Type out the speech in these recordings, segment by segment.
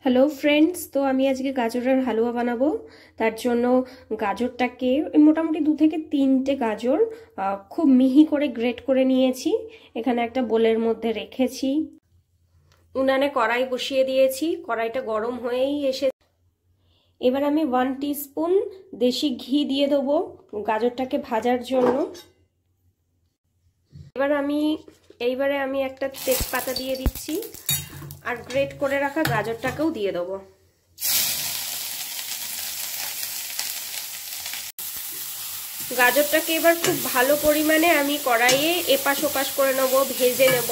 Hello friends, তো আমি আজকে গাজরের হালুয়া বানাবো। তার জন্য গাজরটাকে মোটামুটি 2 থেকে 3টে গাজর খুব মিহি করে গ্রেট করে নিয়েছি। এখানে একটা বোলের মধ্যে রেখেছি। উনানে কড়াই বসিয়ে দিয়েছি, কড়াইটা গরম হয়েই এসে এবার আমি 1 টিস্পুন দেশি ঘি দিয়ে দেবো গাজরটাকে ভাজার জন্য। এইবারে আমি একটা তেজপাতা দিয়ে দিচ্ছি আর গ্রেট করে রাখা গাজরটাকেও দিয়ে দেবো। গাজরটাকে এবার খুব ভালো পরিমাণে আমি কড়াইয়ে এপাশ ওপাশ করে নেব, ভেজে নেব।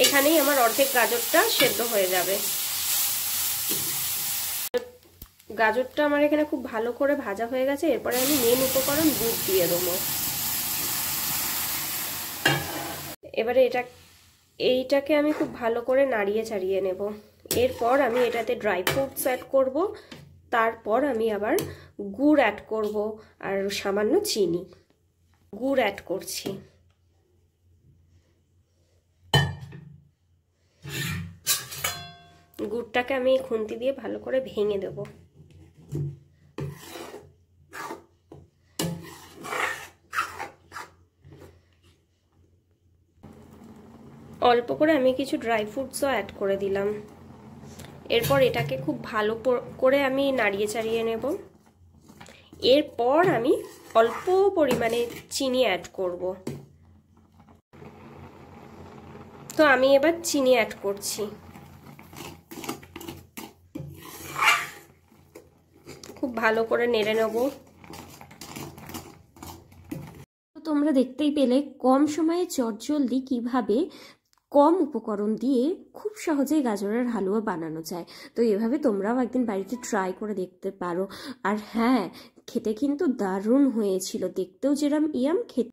এখানেই আমার অর্ধেক গাজরটা সেদ্ধ হয়ে যাবে। গাজরটা আমার এখানে খুব ভালো করে ভাজা হয়ে গেছে। এরপরে আমি মেন উপকরণ দুধ দিয়ে দেবো। এবারে এইটাকে আমি খুব ভালো করে নাড়িয়ে চাড়িয়ে নেব। এরপর আমি এটাতে ড্রাই ফ্রুটস অ্যাড করব। তারপর আমি আবার গুড় অ্যাড করব আর সামান্য চিনি। গুড় অ্যাড করছি। গুড়টাকে আমি খুন্তি দিয়ে ভালো করে ভেঙে দেব। অল্প করে আমি কিছু ড্রাই ফ্রুটসও অ্যাড করে দিলাম। এরপর এটাকে খুব ভালো করে আমি নাড়িয়ে চাড়িয়ে নেব। এরপর আমি অল্প পরিমাণে চিনি অ্যাড করব। তো আমি এবার চিনি অ্যাড করছি। খুব ভালো করে নেড়ে নেব। তোমরা দেখতেই পেলে কম সময়ে চটজলদি কিভাবে কম উপকরণ দিয়ে খুব সহজেই গাজরের হালুয়া বানানো যায়। তো এভাবে তোমরাও একদিন বাড়িতে ট্রাই করে দেখতে পারো। আর হ্যাঁ, খেতে কিন্তু দারুণ হয়েছিল। দেখতেও যেরকম ইয়াম, খেতে